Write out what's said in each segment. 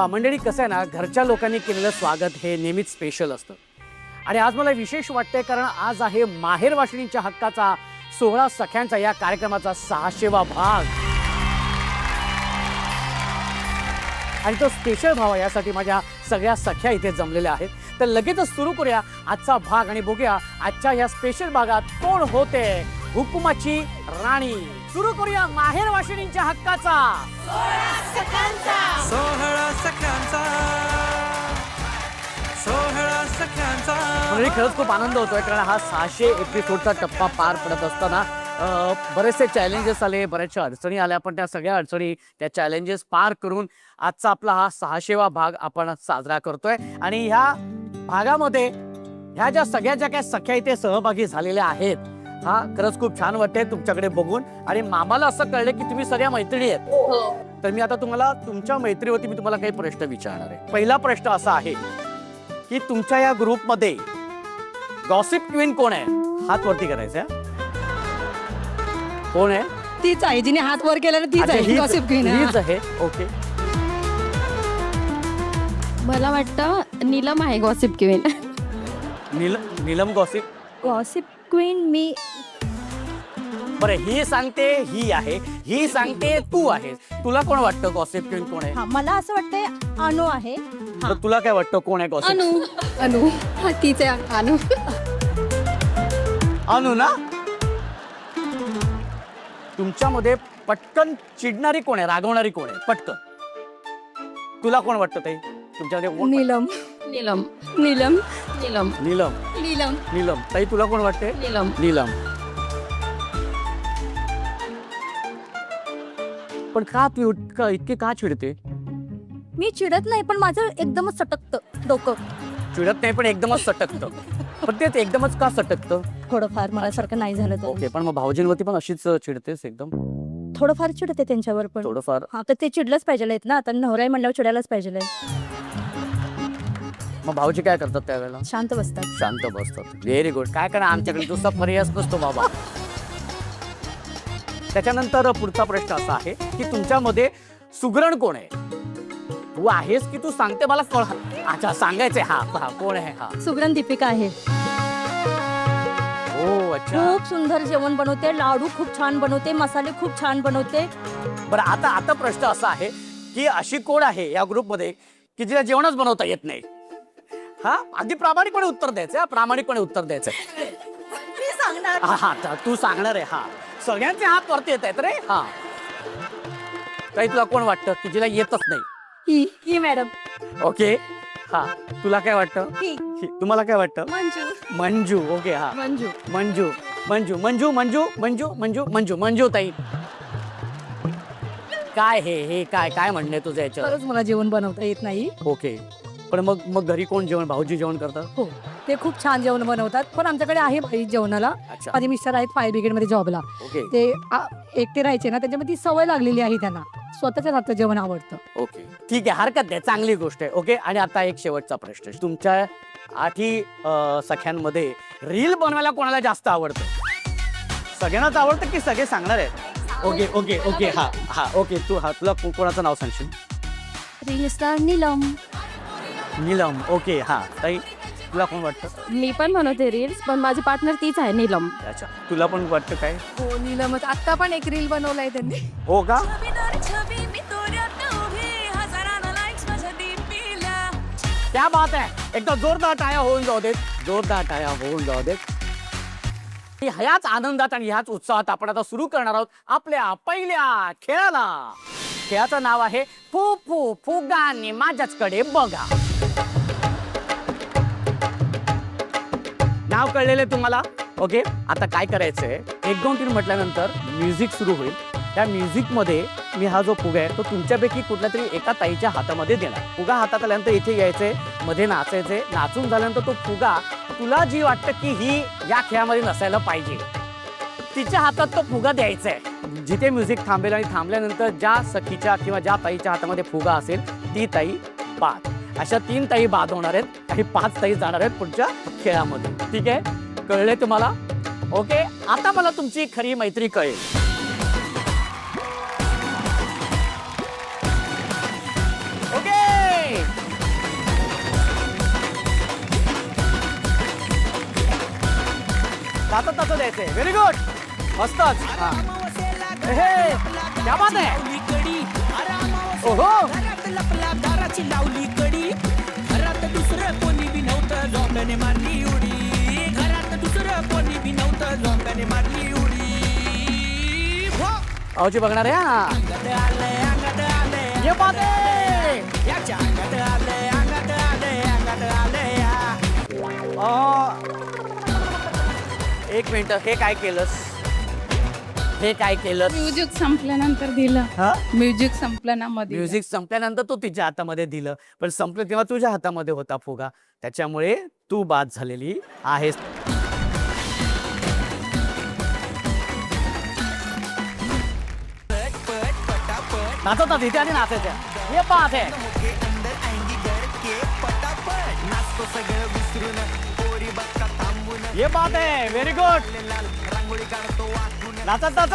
मंडळी कसं आहे ना, घरच्या लोकांनी केलेलं स्वागत हे नेहमीच स्पेशल असतं. आणि आज मला विशेष वाटतंय कारण आज आहे माहेर वाशिणीच्या हक्काचा 16 सख्यांचा या कार्यक्रमाचा 600वा भाग. आणि तो स्पेशल भाव आहे, यासाठी माझ्या सगळ्या सख्या इथे जमलेल्या आहेत. तर लगेचच सुरू करूया आजचा भाग आणि बघूया आजच्या या स्पेशल भागात कोण होते हुकुमाची राणी. सुरू करूया माहेर वाशिणीच्या हक्काचा 16 सख्यांचा. म्हणजे खरंच खूप आनंद होतोय कारण हा 600 एपिसोडचा टप्पा पार पडत असताना बरेचसे चॅलेंजेस आले, बऱ्याचशा अडचणी आल्या, पण त्या सगळ्या अडचणी, त्या चॅलेंजेस पार करून आजचा आपला हा 600वा भाग आपण साजरा करतोय. आणि ह्या भागामध्ये ह्या ज्या काही सख्या इथे सहभागी झालेल्या आहेत, हा खरंच खूप छान वाटतंय तुमच्याकडे बघून. आणि मामाला असं कळलं की तुम्ही सगळ्या मैत्रिणी आहेत. तर मी आता तुम्हाला तुमच्या मैत्रीवरती मी तुम्हाला काही प्रश्न विचारणार आहे. पहिला प्रश्न असा आहे की तुमच्या या ग्रुपमध्ये गॉसिप क्वीन कोण आहे? हात वरती करायचा. कोण आहे? तीच आहे जिने हात वर केला ना, तीच आहे गॉसिप क्वीन. हीच आहे. ओके, मला वाटतं नीलम आहे gossip queen. Neelam gossip queen मी. बरं, ही सांगते ही आहे, ही सांगते तू आहेस. तुला कोण वाटतं गॉसिप क्वीन कोण आहे? मला असं वाटतंय अनु आहे. तर तुला काय वाटतं कोण आहे गॉसिप? अनु हा तीच आहे. अनु अनु ना? तुमच्यामध्ये पटकन चिडणारी कोण आहे, रागवणारी कोण आहे पटकन? तुला कोण वाटतं ताई तुमच्यामध्ये कोण? नीलम. नीलम नीलम नीलम नीलम. नीलम नीलम. ताई तुला कोण वाटते? नीलम. नीलम. पण का तू इतके का चिडते? मी चिडत नाही, पण माझं एकदमच सटकतं डोकं. चिडत नाही पण एकदमच सटकतं. पण ते एकदमच का सटकतं? थोडंफार मला सारखं नाही झालं तर. ओके, पण मग भाऊजींवरती पण अशीच चिडतेस एकदम? थोडंफार चिडते त्यांच्यावर पण. थोडंफार. हा, तर ते चिडलंच पाहिजे ना, आता नवरा म्हणल्यावर चिडायलाच पाहिजे. मग भाऊजी काय करतात त्यावेळेला? शांत बसतात. शांत बसतात. Very good. काय करणार, आमच्याकडे दुसरा पर्यायच नसतो बाबा. त्याच्यानंतर पुढचा प्रश्न असा आहे की तुमच्यामध्ये सुगरण कोण आहे? तू आहेस की तू सांगते मला कळ? अच्छा, सांगायचंय. हा कोण आहे? हा सुगरण दीपिका आहे. हो, अच्छा. खूप सुंदर जेवण बनवते, लाडू खूप छान बनवते, मसाले खूप छान बनवते. बरं, आता प्रश्न असा आहे की अशी कोण आहे या ग्रुपमध्ये की जिला जेवणच बनवता येत नाही? हा, आधी प्रामाणिकपणे उत्तर द्यायचं. प्रामाणिकपणे उत्तर द्यायचं. मी सांगणार. हा, तू सांगणार आहे. हा, सगळ्यांचे हात वरती येत आहेत रे. हा, काही तुला कोण वाटतं की जिला येतच नाही? ही मॅडम. ओके. हा, तुला काय वाटतं? तुम्हाला काय वाटतं? मंजू. मंजू. ओके. हा, मंजू. मंजू. मंजू मंजू मंजू मंजू मंजू मंजू मंजू ताई, काय हे काय म्हणणे तुझं याच्यावर? खरंच मला जेवण बनवता येत नाही. ओके, पण मग घरी कोण जेवण? भाऊजी जेवण करतात? हो, ते खूप छान जेवण बनवतात. पण आमच्याकडे आहे बाई जेवणाला. अच्छा. माझे मिस्टर आहेत फायर ब्रिगेड मध्ये जॉबला. ओके. ते एकटे राहायचे ना, त्याच्यामध्ये ती सवय लागलेली आहे त्यांना. स्वतःच्या हातचं जेवण आवडतं. ओके, ठीक आहे, हरकत नाही, चांगली गोष्ट आहे. ओके. आणि आता एक शेवटचा प्रश्न. तुमच्या 8 सख्यांमध्ये रील बनवायला कोणाला जास्त आवडतं? सगळ्यांनाच आवडतं की सगळे सांगणार आहेत? ओके. हा ओके. तुला कोणाचं नाव सांगशील? Reel star Neelam. Neelam. Okay. हा, ताई तुला कोण वाटतं? मी पण बनवते रील्स, पण माझी पार्टनर तीच आहे नीलम. अच्छा, तुला पण वाटतं काय? हो, नीलमच. आता पण एक रील बनवलाय त्यांनी. हो का? क्या बात आहे. एकदा जोरदार टाळ्या होऊन जाऊ देत. जोरदार टाळ्या होऊन जाऊ देत. ह्याच आनंदात आणि ह्याच उत्साहात आपण आता सुरू करणार आहोत आपल्या पहिल्या खेळाला. खेळाचं नाव आहे फू फू फुगाने माझ्याचकडे बघा. नाव कळलेले तुम्हाला? ओके. आता काय करायचंय, 1 2 3 म्हटल्यानंतर म्युझिक सुरू होईल. त्या म्युझिक मध्ये मी हा जो फुगा आहे तो तुमच्यापैकी कुठल्या तरी एका ताईच्या हातामध्ये देणार. फुगा हातात आल्यानंतर इथे यायचंय, मध्ये नाचायचंय. नाचून झाल्यानंतर तो फुगा तुला जी वाटतं की ही या खेळामध्ये नसायला पाहिजे, तिच्या हातात तो फुगा द्यायचा आहे. जिथे म्युझिक थांबेल आणि थांबल्यानंतर ज्या सखीच्या किंवा ज्या ताईच्या हातामध्ये फुगा असेल ती ताई बाद. अशा 3 ताई बाद होणार आहेत आणि 5 ताई जाणार आहेत पुढच्या खेळामध्ये. ठीक आहे, कळले तुम्हाला? ओके. आता मला तुमची खरी मैत्री कळेल. ओके. ताचं ताचं द्यायचंय. Very good. मस्तच. हा. हे क्या बात आहे. ओहो. दाराची लावली कडी, घरात दुसरं कोणी बी नव्हतं, झोंब्याने मारली उडी. घरात दुसरं कोणी बी नव्हतं, झोंब्याने मारली उडी. हो. भाऊजी बघणार आहे हा. अंगात आलंय, अंगात आलंय, ये बात आहे. याच्या अंगात आलंय, अंगात आलंय, अंगात आलंय या. एक मिनिट. हे काय केलंस? हे काय केलं? म्युझिक संपल्यानंतर दिलं. हा? म्युझिक संपलं ना मध्ये म्युझिक संपल्यानंतर तो तिच्या हातामध्ये दिलं, पण संपलं तेव्हा तुझ्या हातामध्ये होता फुगा, त्याच्यामुळे तू बाद झालेली आहेस. नाचतात इथे आणि नाचायचं. हे पाहत आहे. होके अंदर आएंगी घर के पटापट, नाचतो सगळं विसरून, पोरी बघता थांबून. हे पाहत आहे. Very good. लाल रांगोळी काढतो वाकून, नाचत नाचत.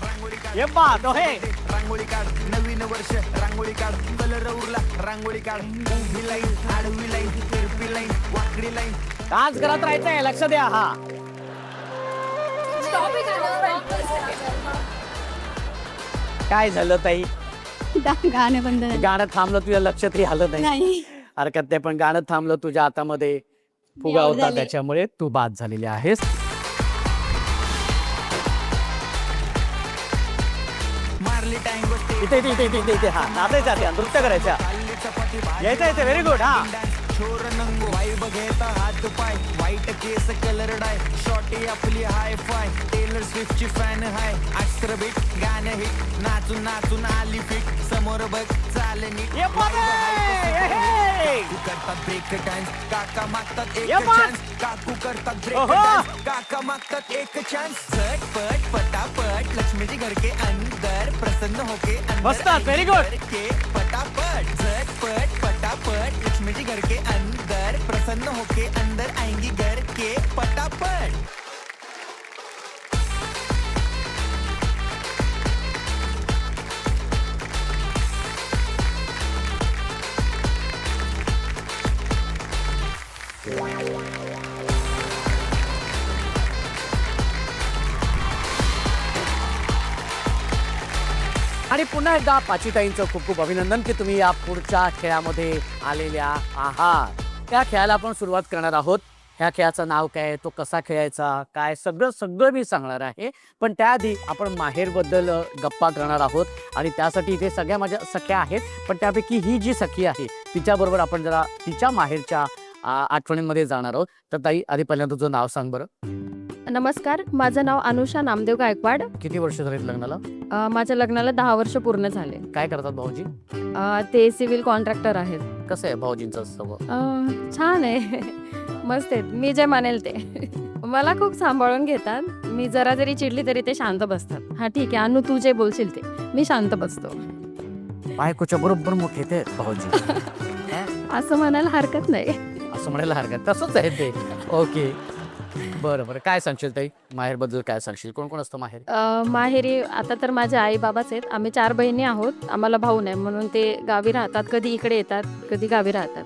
रांगोळी काढ, हे पाहत हे. रांगोळी काढ, नवीन वर्ष रांगोळी काढ, कलर उरला रांगोळी काढ, उभी लाईन, आडवी लाईन, तिरपी लाईन, वाकडी लाईन. डान्स करत राहायचंय. लक्ष द्या. हा काय झालं ताई? गाणे बंद झाले. गाणं थांबलं, तुझ्या लक्ष तरी आलं नाही. नाही. हरकत नाही, पण गाणं थांबलं, तुझ्या हातामध्ये फुगा मी out होता, झाले. त्याच्यामुळे तू बाद झालेली आहेस. मारली टाइम इथे इथे इथे इथे इथे हा नाचायचं आहे, नृत्य करायचं. चपाती यायचं यायचं. Very good. हा छोर नंगो वाई बघेता हात पाय, व्हाईट केस कलर डाय, शॉर्टी आपली हाय फाय, टेलर स्विफ्टची फॅन हाय, अक्षर बीट गाणं हिट, नाचून नाचून आली फिट, समोर बघ चाल नीट. ये बात आहे. हे. काकू करतात ब्रेक डान्स, काका मागतात एक ये बात. चान्स, काकू करतात ब्रेक ओहो. डान्स, काका मागतात एक चान्स. झटपट पटापट लक्ष्मीजी घर के अंदर, प्रसन्न होके अंदर मस्त. आएंगी Very good. घर के पटापट, झटपट पटापट लक्ष्मीजी घर के अंदर, प्रसन्न होके अंदर आएंगी घर के पटापट. आणि पुन्हा एकदा पाचिताईंचं खूप खूप अभिनंदन की तुम्ही या पुढच्या खेळामध्ये आलेल्या आहात. त्या खेळाला आपण सुरुवात करणार आहोत. ह्या खेळाचं नाव काय, तो कसा खेळायचा, काय सगळं सगळं मी सांगणार आहे. पण त्याआधी आपण माहेरबद्दल गप्पा करणार आहोत आणि त्यासाठी इथे सगळ्या माझ्या सख्या आहेत. पण त्यापैकी ही जी सखी आहे तिच्याबरोबर आपण जरा तिच्या माहेरच्या आठवणींमध्ये जाणार आहोत. तर ताई, आधी पहिल्यांदा तुझं नाव सांग बरं. नमस्कार, माझं नाव अनुषा नामदेव गायकवाड. किती वर्ष झालीत लग्नाला? माझ्या लग्नाला 10 वर्ष पूर्ण झाले. काय करतात भाऊजी? ते सिव्हिल कॉन्ट्रॅक्टर आहेत. कसं आहे भाऊजींचं स्वभाव? छान आहे. मस्त आहेत. मी जे मानेल ते. मला खूप सांभाळून घेतात. मी जरा जरी चिडली तरी ते शांत बसतात. हा ठीक आहे अनु, तू जे बोलशील ते. मी शांत बसतो. बायकोच्या बरोबर मोठे ते भाऊजी. असं म्हणायला हरकत नाही. असं म्हणायला हरकत, तसंच आहे ते. ओके, बरं बरं. काय सांगशील ताई माहेरबद्दल? काय सांगशील? कोण कोण असतं माहेर? माहेरी आता तर माझे आई बाबाच आहेत. आम्ही 4 बहिणी आहोत. आम्हाला भाऊ नाही म्हणून ते गावी राहतात. कधी इकडे येतात, कधी गावी राहतात.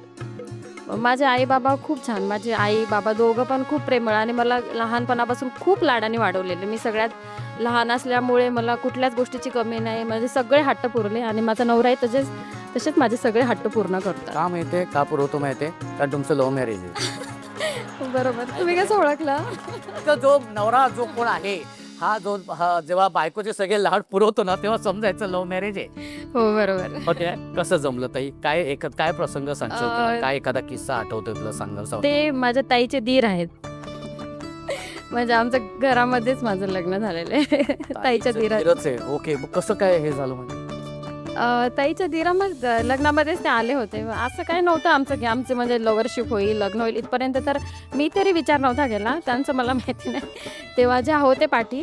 माझे आई बाबा खूप छान. माझे आई बाबा दोघं पण खूप प्रेमळ आणि मला लहानपणापासून खूप लाडाने वाढवलेले. मी सगळ्यात लहान असल्यामुळे मला कुठल्याच गोष्टीची कमी नाही. माझे सगळे हट्ट पुरले आणि माझा नवराही तसेच माझे सगळे हट्ट पूर्ण करतात. का माहितीये का पुरवतो माहितीये? कारण तुमचं लव्ह मॅरेज आहे. बरोबर. तुम्ही कसं ओळखलं? तर जो नवरा जो कोण आहे हा जेव्हा बायकोचे सगळे लाड पुरवतो ना, तेव्हा समजायचं लव्ह मॅरेज आहे. हो बरोबर. ओके, कसं जमलं ताई? काय प्रसंग सांगशील किंवा काय एखादा किस्सा आठवतोय तुला? सांगाल? ते माझ्या ताईचे दीर आहेत. म्हणजे आमच्या घरामध्येच माझं लग्न झालेलं आहे. ताईच्या दीरात. ओके, मग कसं काय हे झालं? म्हणजे ताईच्या दिरामग लग्नामध्येच ते आले होते. असं काही नव्हतं आमचं की आमचं म्हणजे लव्हरशिप होईल, लग्न होईल इथपर्यंत तर मी तरी विचार नव्हता केला. त्यांचं मला माहिती नाही. तेव्हा जे होते पाठी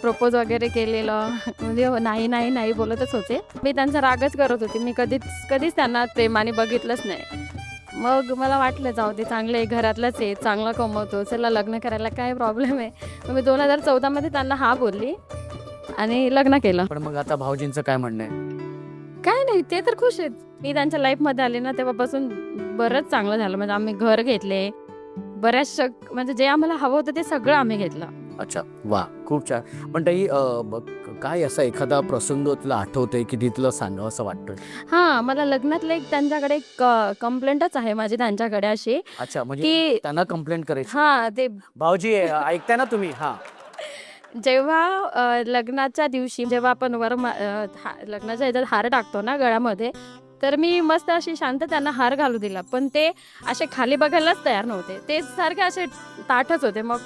प्रपोज वगैरे केलेलं म्हणजे नाही नाही नाही बोलतच होते. मी त्यांचा रागच करत होते. मी कधीच त्यांना प्रेमाने बघितलंच नाही. मग मला वाटलं जाऊ दे, चांगलं आहे, घरातलंच आहे, चांगलं कमवतो, चला लग्न करायला काय प्रॉब्लेम आहे. मग मी 2014 त्यांना हा बोलली आणि लग्न केलं. पण मग आता भाऊजींचं काय म्हणणं आहे? काय नाही, ते तर खुश आहेत. मी त्यांच्या लाईफमध्ये आले ना तेव्हापासून बरंच चांगलं झालं. म्हणजे आम्ही घर घेतले, बऱ्याचशा म्हणजे जे आम्हाला हवं होतं ते सगळं आम्ही घेतलं. अच्छा, वा, खूप छान. पण ताई काय असा एखादा प्रसंग तुला आठवतोय की ती तुला सांगावं असं वाटतं? हां, मला लग्नातलं एक त्यांच्याकडे एक कंप्लेंटच आहे माझी त्यांच्याकडे अशी, अच्छा, म्हणजे की त्यांना कंप्लेंट करायची. हां, ते भाऊजी ऐकताय ना तुम्ही? हा. जेव्हा लग्नाच्या दिवशी जेव्हा आपण लग्नाच्या ह्याच्यात हार टाकतो ना गळ्यामध्ये, तर मी मस्त अशी शांत त्यांना हार घालू दिला. पण ते असे खाली बघायलाच तयार नव्हते. ते सारखे असे ताठच होते. मग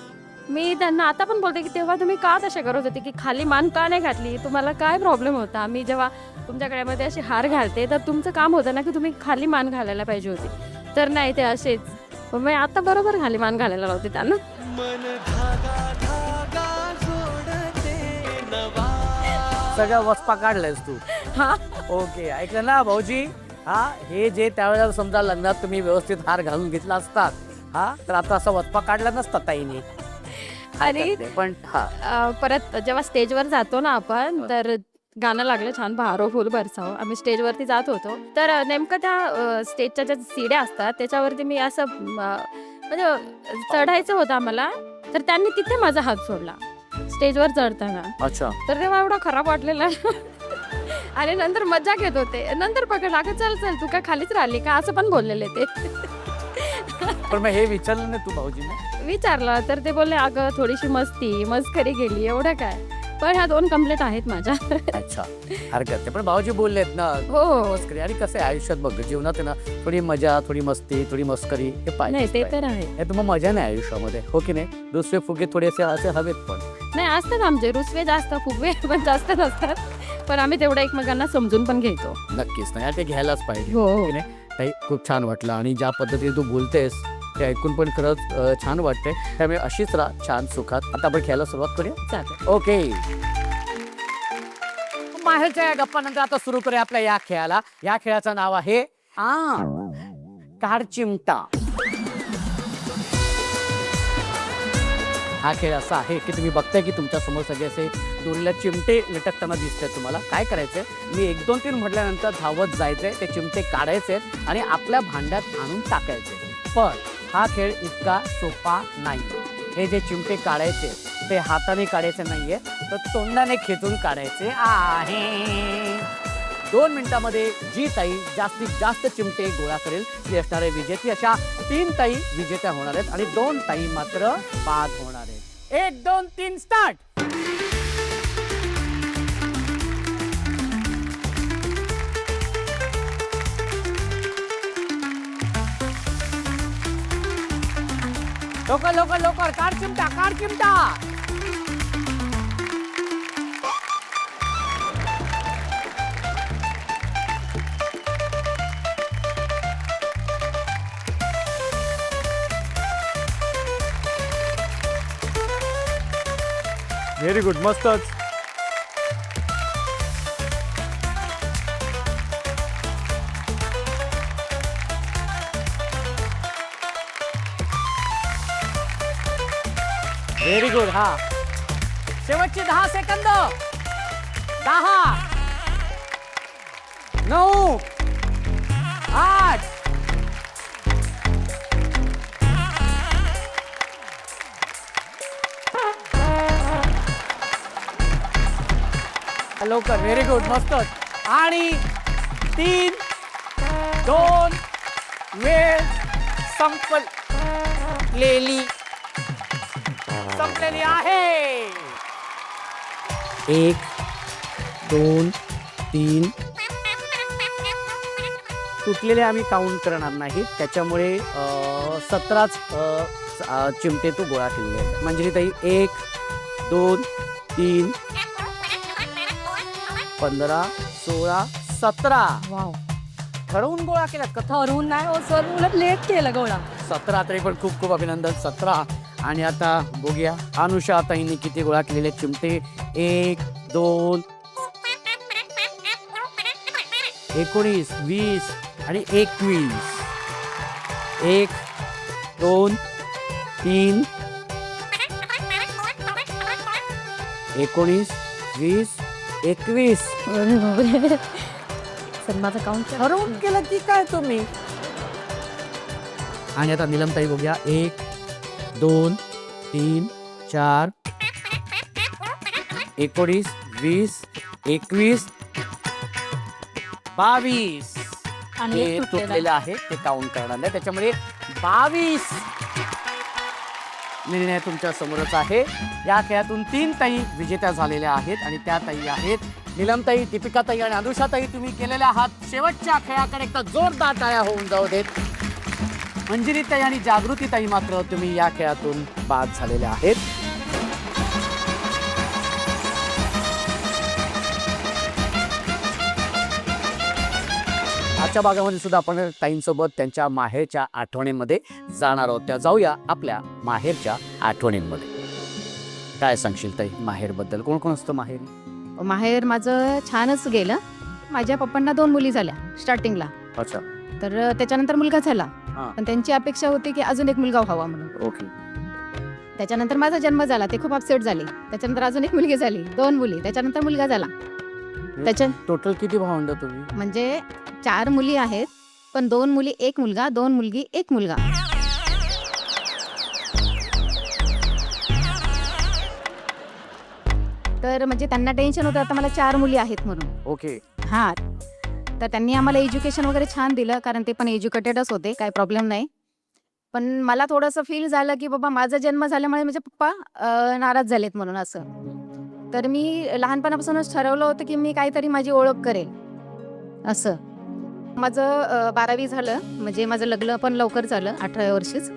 मी त्यांना आता पण बोलते, की तेव्हा तुम्ही का तसे करत होते, की खाली मान का नाही घातली? तुम्हाला काय प्रॉब्लेम होता? मी जेव्हा तुमच्या गळ्यामध्ये असे हार घालते, तर तुमचं काम होतं ना, की तुम्ही खाली मान घालायला पाहिजे होती. तर नाही, ते असेच. मग मी आता बरोबर खाली मान घालायला लावते त्यांना. मन धागा धागा जोडते नवा. सगळ्या वस्पा काढलायस तू. हां. ओके, ऐकलं ना भाऊजी? हा, हे जे त्यावेळेला समजा लग्नात तुम्ही व्यवस्थित हार घालून घेतला असतात, हा, तर आता असा वचपा काढला नसता ताईने. आणि पण हा, परत जेव्हा स्टेजवर जातो ना आपण, तर गाणं लागलं छान, बहारो फुल बरसाव. आम्ही स्टेजवरती जात होतो, तर नेमकं त्या स्टेजच्या ज्या सीड्या असतात त्याच्यावरती मी असं म्हणजे चढायचं होतं आम्हाला, तर त्यांनी तिथे माझा हात सोडला स्टेजवर चढताना. अच्छा. तर तेव्हा एवढा खराब वाटलेला. आणि नंतर मजा घेत होते, नंतर पकडला, अगं चल चल तू काय खालीच राहिली का, असं पण बोललेले ते. पण मग हे विचारलं नाही तू भाऊजीने? विचारलं तर ते बोलले, अगं थोडीशी मस्करी गेली, एवढं काय. पण ह्या 2 कंप्लेंट आहेत माझ्या. अच्छा, हरकत नाही. पण भाऊजी बोललेत ना, हो. मस्करी. आणि कसं आहे आयुष्यात बघ, जीवनात आहे ना, थोडी मजा, थोडी मस्ती, थोडी मस्करी हे नाही, पाहिजे. ते तर आहे. हे तुम्हाला मजा नाही आयुष्यामध्ये, हो की नाही? दुसरे फुगे थोडेसे असे हवेत पण. नाही, असतात आमचे रुसवे जास्त, फुगवे पण जास्त नसतात. पण आम्ही तेवढं एकमेकांना समजून पण घेतो. नक्कीच नाही, ते घ्यायलाच पाहिजे, हो. हो की नाही? ताई, खूप छान वाटलं. आणि ज्या पद्धतीने तू बोलतेस ते ऐकून पण खरंच छान वाटतंय. त्यामुळे अशीच राहा छान सुखात. आता आपण खेळायला सुरुवात करूया. चालेल. ओके, माहेरच्या या गप्पानंतर आता सुरू करूया आपल्या या खेळाला. या खेळाचं नाव आहे कार चिमटा. हा खेळ असा आहे की तुम्ही बघताय की तुमच्या समोर सगळे असे दोरीला चिमटे लटकताना दिसतात. तुम्हाला काय करायचंय, मी 1 2 3 म्हटल्यानंतर धावत जायचंय, ते चिमटे काढायचे आणि आपल्या भांड्यात आणून टाकायचे. पण हा खेळ इतका सोपा नाही. हे जे चिमटे काढायचे ते हाताने काढायचे नाहीये, तर तोंडाने खेचून काढायचे आहे. 2 मिनिटांमध्ये जी ताई जास्तीत जास्त चिमटे गोळा करेल ती असणारे विजेती. अशा 3 ताई विजेत्या होणार आहेत आणि 2 ताई मात्र बाद होणार आहेत. 1 2 3 स्टार्ट. लवकर लवकर लवकर, काढ चिमटा, काढ चिमटा. व्हेरी गुड, मस्तच. Very good. हा, शेवटची 10 सेकंद. 10 9 8 लवकर. व्हेरी गुड, मस्तच. आणि 3 2 वेळ संपलेली आहे. 1 2 3 तुटलेले आम्ही काउंट करणार नाहीत, त्याच्यामुळे 17च चिमटे तू गोळा केलेले आहेत. मंजिरी ताई 1 2 3 15 16 17. वाव, ठरवून गोळा केलात का? ठरवून नाही हो सर, उलट लेट केलं गोळा. 17 तरी पण खूप खूप अभिनंदन. 17. आणि आता बघूया अनुषा ताईंनी किती गोळा केलेले चिमटे. 1 2 19 20 आणि 21. 1 2 3 19 20 21. सर माझं काउंट ठरवून केलं की काय तुम्ही? आणि आता नीलमताई बघूया. 1 2 3 4 19 20 21 22 आणि हे एक तुटलेलं तुटलेलं आहे ते काउंट करणार नाही, त्याच्यामुळे 22 निर्णय तुमच्या समोरच आहे. या खेळातून 3 ताई विजेत्या झालेल्या आहेत आणि त्या ताई आहेत नीलमताई, दीपिकाताई आणि अनुषाताई. तुम्ही केलेल्या आहात शेवटच्या खेळाकडे एकदा जोरदार टाळ्या होऊन जाऊ देत. मंजिरीताई आणि जागृतीताई मात्र तुम्ही या खेळातून बाद झालेल्या आहेत. आजच्या भागामध्ये सुद्धा आपण ताईंसोबत त्यांच्या माहेरच्या आठवणींमध्ये जाणार आहोत. त्या जाऊया आपल्या माहेरच्या आठवणींमध्ये. काय सांगशील ताई माहेरबद्दल? कोण कोण असतं माहेर? माहेर माझं छानच गेलं. माझ्या पप्पांना 2 मुली झाल्या स्टार्टिंगला, अच्छा, तर त्याच्यानंतर मुलगा झाला. हा. पण त्यांची अपेक्षा होती की अजून एक मुलगा व्हावा म्हणून. ओके. त्याच्यानंतर माझा जन्म झाला, ते खूप अपसेट झाले. त्याच्यानंतर अजून एक मुलगी झाली, 2 मुली, त्याच्यानंतर मुलगा झाला. त्याच्या टोटल किती भावंड तुम्ही? म्हणजे 4 मुली आहेत, पण 2 मुली 1 मुलगा, 2 मुलगी 1 मुलगा. तर म्हणजे त्यांना टेन्शन होतं आता मला 4 मुली आहेत म्हणून. ओके. हां, तर त्यांनी आम्हाला एज्युकेशन वगैरे छान दिलं, कारण ते पण एज्युकेटेडच होते, काही प्रॉब्लेम नाही. पण मला थोडंसं फील झालं की बाबा माझा जन्म झाल्यामुळे माझे पप्पा नाराज झालेत म्हणून असं. तर मी लहानपणापासूनच ठरवलं होतं की मी काहीतरी माझी ओळख करेल असं. माझं 12वी झालं, म्हणजे माझं लग्न पण लवकर झालं 18व्या वर्षीच.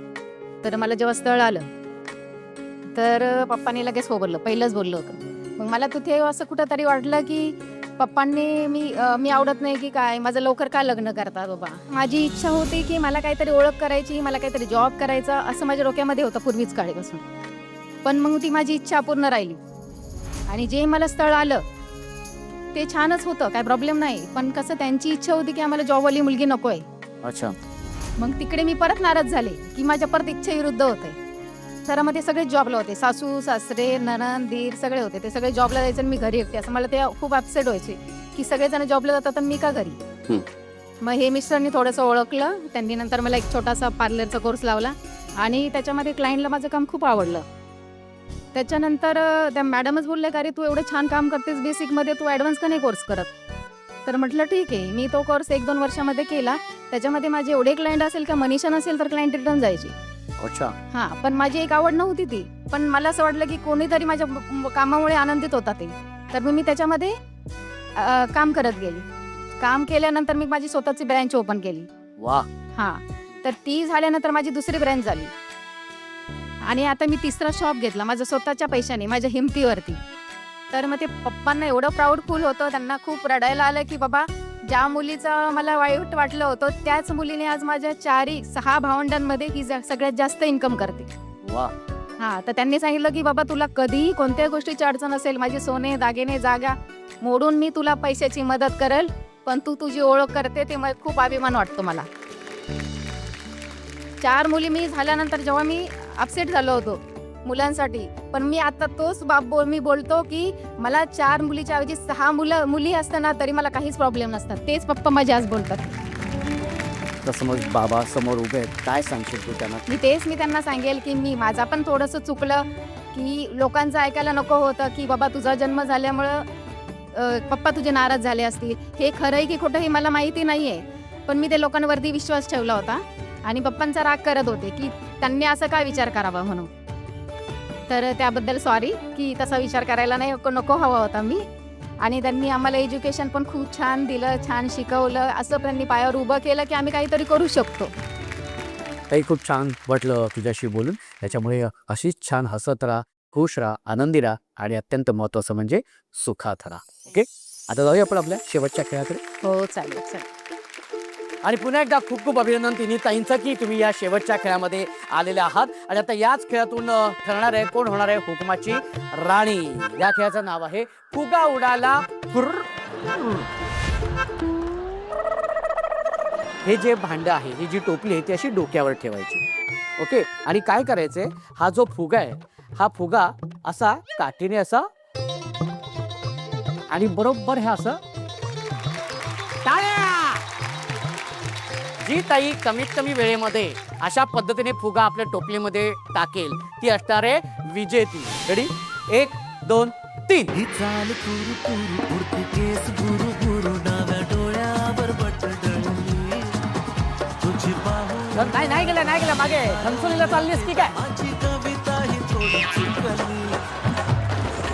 तर मला जेव्हा स्थळ आलं तर पप्पांनी लगेच हो बोललं, पहिलंच बोललं होतं. मग मला तिथे असं कुठंतरी वाटलं की पप्पांनी मी आवडत नाही की काय, माझं लवकर का लग्न करतात बाबा. माझी इच्छा होती की मला काहीतरी ओळख करायची, मला काहीतरी जॉब करायचा, असं माझ्या डोक्यामध्ये होतं पूर्वीच काळीपासून. पण मग ती माझी इच्छा अपूर्ण राहिली. आणि जे मला स्थळ आलं ते छानच होतं, काय प्रॉब्लेम नाही. पण कसं त्यांची इच्छा होती की आम्हाला जॉबवाली मुलगी नको आहे. अच्छा. मग तिकडे मी परत नाराज झाले की माझ्या परत इच्छेविरुद्ध होते. घरामध्ये सगळे जॉबला होते, सासू सासरे नणंद दीर सगळे होते, ते सगळे जॉबला जायचे आणि मी घरी एकटे. असं मला ते खूप अपसेट व्हायचे की सगळेजण जॉबला जातात आणि मी का घरी. मग हे मिस्टरनी थोडंसं ओळखलं. त्यांनी नंतर मला एक छोटासा पार्लरचा कोर्स लावला आणि त्याच्यामध्ये क्लायंटला माझं काम खूप आवडलं. त्याच्यानंतर त्या मॅडमच बोलले का रे तू एवढं छान काम करतेस बेसिकमध्ये, तू ॲडव्हान्स का नाही कोर्स करत. तर म्हटलं ठीक आहे. मी तो कोर्स 1-2 वर्षामध्ये केला. त्याच्यामध्ये माझे एवढे क्लायंट असेल का मनीषा नसेल तर क्लायंट रिटर्न जायचे. अच्छा. हां, पण माझी एक आवड नव्हती ती. पण मला असं वाटलं की कोणीतरी माझ्या कामामुळे आनंदित होता ते. तर मी त्याच्यामध्ये काम करत गेली. काम केल्यानंतर मी माझी स्वतःची ब्रँच ओपन केली. वा. हां, तर ती झाल्यानंतर माझी दुसरी ब्रँच झाली. आणि आता मी 3रा शॉप घेतला माझ्या स्वतःच्या पैशाने, माझ्या हिमतीवरती. तर मग ते पप्पांना एवढं प्राऊड फील होतं, त्यांना खूप रडायला आलं की बाबा ज्या मुलीचं मला वाईट वाटलं होतं त्याच मुलीने आज माझ्या 6 भावंडांमध्ये ही सगळ्यात जास्त इन्कम करते. वा. हां, तर त्यांनी सांगितलं की बाबा तुला कधीही कोणत्याही गोष्टीची अडचण असेल, माझी सोने दागिने जागा मोडून मी तुला पैशाची मदत करेल, पण तू तुझी ओळख करते ते खूप अभिमान वाटतो मला. 4 मुली मी झाल्यानंतर जेव्हा मी अपसेट झालो होतो मुलांसाठी, पण मी आता तोच मी बोलतो की मला 4 मुलीच्या ऐवजी 6 मुली असताना तरी मला काहीच प्रॉब्लेम नसतात. तेच पप्पा माझे आज बोलतात. तसं मग बाबा समोर उभे आहेत, काय सांगशील तू त्यांना? मी त्यांना सांगेल की माझा पण थोडंसं चुकलं की लोकांचं ऐकायला नको होतं की बाबा तुझा जन्म झाल्यामुळं पप्पा तुझे नाराज झाले असतील. हे खरं आहे की खोटं हे मला माहिती नाही आहे, पण मी ते लोकांवरती विश्वास ठेवला होता आणि पप्पांचा राग करत होते की त्यांनी असं काय विचार करावा म्हणून. तर त्याबद्दल सॉरी की तसा विचार करायला नको हवा होता मी. आणि त्यांनी आम्हाला एज्युकेशन पण खूप छान दिलं, छान शिकवलं, असं त्यांनी पायावर उभं केलं की आम्ही काहीतरी करू शकतो. ताई खूप छान वाटलं तुझ्याशी बोलून. त्याच्यामुळे अशीच छान हसत राहा, खुश राहा, आनंदी राहा आणि अत्यंत महत्त्वाचं म्हणजे सुखात राहा. ओके, आता जाऊया आपण आपल्या शेवटच्या खेळाकडे. हो चालेल चालेल. आणि पुन्हा एकदा खूप खूप अभिनंदन तिन्ही ताईंचं की तुम्ही या शेवटच्या खेळामध्ये आलेले आहात. आणि आता याच खेळातून ठरणार आहे कोण होणार आहे हुकमाची राणी. या खेळाचं नाव आहे फुगा उडाला फुर्र. हे जे भांड आहे, ही जी टोपली आहे ती अशी डोक्यावर ठेवायची. ओके, आणि काय करायचंय, हा जो फुगा आहे हा फुगा असा काठीने असा आणि बरोबर हे असं टाळ्या. जी ताई कमीत कमी वेळेमध्ये अशा पद्धतीने फुगा आपल्या टोपलीमध्ये टाकेल ती असणार आहे विजेती. रेडी? 1 2 3. ही चाल कुरु कुरु उडती केस गुरु गुरु डाव्या डोळ्यावर बटडळली तुझी बाहू नाही गेला मागे घनसोलीला चाललीस की काय? माझी कविता ही थोडी चुकली.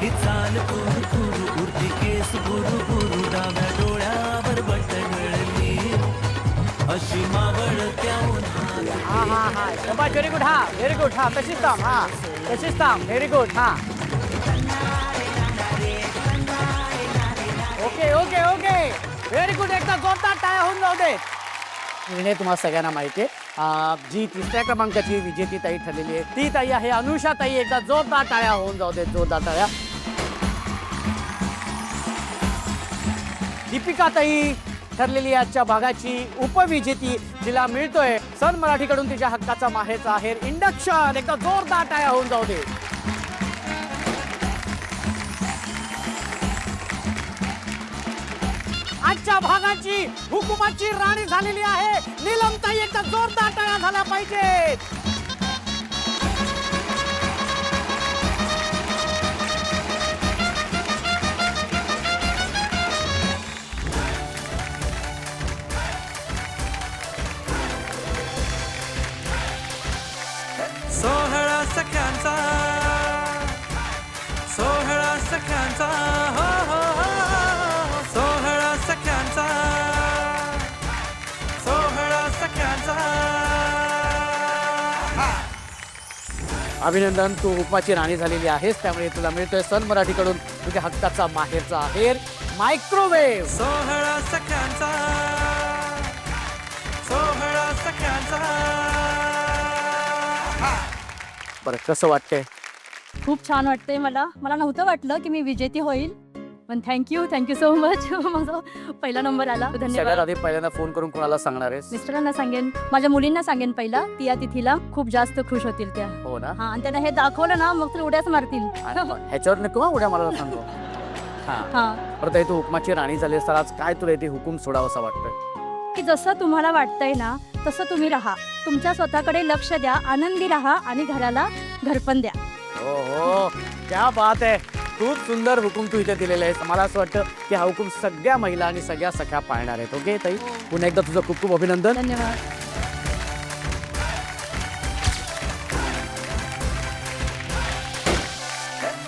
ही चाल कुरु कुरु उडती केस गुरु गुरु डाव्या डोळ्यावर बटडळली अशी मावळ त्या उन्हाळ्यात. हा शाबास, व्हेरी गुड. हा व्हेरी गुड. हा तशीच थांब. हा तशीच थांब. Very good. हा ओके व्हेरी गुड. एकदा जोरदार टाळ्या होऊन जाऊ दे. निर्णय तुम्हाला सगळ्यांना माहिती आहे. जी 3ऱ्या क्रमांकाची विजेती ताई ठरलेली आहे ती ताई आहे अनुषा ताई. एकदा जोरदार टाळ्या होऊन जाऊ दे. जोरदार टाळ्या. दीपिका ताई ठरलेली आजच्या भागाची उपविजेती, जिला मिळतोय सन मराठीकडून तिच्या हक्काचा माहेरचा आहेर इंडक्शन. एकदा जोरदार टाळ्या होऊन जाऊ दे. आजच्या भागाची हुकुमाची राणी झालेली आहे नीलम ताई. एकदा जोरदार टाळ्या झाल्या पाहिजेत. सोहळा सख्यांचा सोहळा सख्यांचा हो हो हो सोहळा सख्यांचा सोहळा सख्यांचा. अभिनंदन, तू हुकुमाची राणी झालेली आहेस त्यामुळे तुला मिळतोय सन मराठीकडून तुझ्या हक्काचा माहेरचा आहेर मायक्रोवेव्ह. सोहळा सख्यांचा सोहळा सख्यांचा. बरं, कसं वाटतंय? खूप छान वाटतंय मला नव्हतं वाटलं की मी विजेती होईल, पण थँक्यू सो मच. माझा पहिला नंबर आला. सगळ्यात धन्यवाद. आधी पहिल्यांदा फोन करून कोणाला सांगणार आहेस? मिस्टरांना सांगेन, माझ्या मुलींना सांगेन पहिला. ती या तिथीला खूप जास्त खुश होतील त्या. हो ना? हा, आणि त्यांना हे दाखवलं ना मग तर उड्याच मारतील. ह्याच्यावर नको उद्या मला सांगतो. हा हा, परत तू हुकुमाची राणी झालीस तर आज काय तुला इथे हुकूम सोडावं असं वाटतंय? की जसं तुम्हाला वाटतंय ना तसं तुम्ही राहा. तुमच्या स्वतःकडे लक्ष द्या, आनंदी राहा आणि घराला घरपण द्या. हो क्या बात आहे. खूप सुंदर हुकूम तू इथे दिलेला आहेस. मला असं वाटतं की हा हुकूम सगळ्या महिला आणि सगळ्या सख्या पाळणार आहेत. ओके ताई, पुन्हा एकदा तुझं खूप खूप अभिनंदन. धन्यवाद.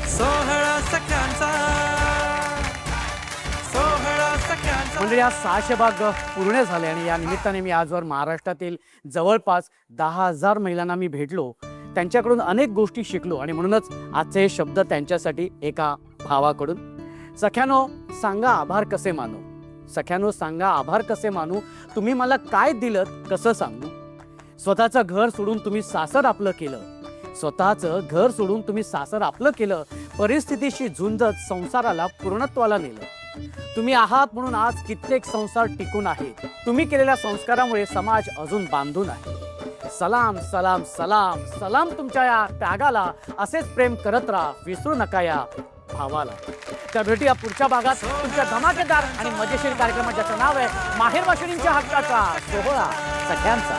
सोहळा सख्यांचा सोहळा सख्यांचा. म्हणजे या 600 भाग पूर्ण झाले आणि या निमित्ताने मी आजवर महाराष्ट्रातील जवळपास 10,000 महिलांना मी भेटलो, त्यांच्याकडून अनेक गोष्टी शिकलो आणि म्हणूनच आजचे हे शब्द त्यांच्यासाठी एका भावाकडून. सख्यानो सांगा आभार कसे मानू. सख्यानो सांगा आभार कसे मानू. तुम्ही मला काय दिलं कसं सांगू. स्वतःचं घर सोडून तुम्ही सासर आपलं केलं. स्वतःचं घर सोडून तुम्ही सासर आपलं केलं. परिस्थितीशी झुंजत संसाराला पूर्णत्वाला नेलं. तुम्ही आहात म्हणून आज कित्येक संसार टिकून आहेत. तुम्ही केलेल्या संस्कारामुळे समाज अजून बांधून आहे. सलाम सलाम सलाम सलाम तुमच्या या त्यागाला. असेच प्रेम करत राहा, विसरू नका या भावाला. तर भेटूया पुढच्या भागात तुमच्या धमाकेदार आणि मजेशीर कार्यक्रमात, ज्याचं नाव आहे माहेर वाशिणींच्या हक्काचा सोहळा सख्यांचा.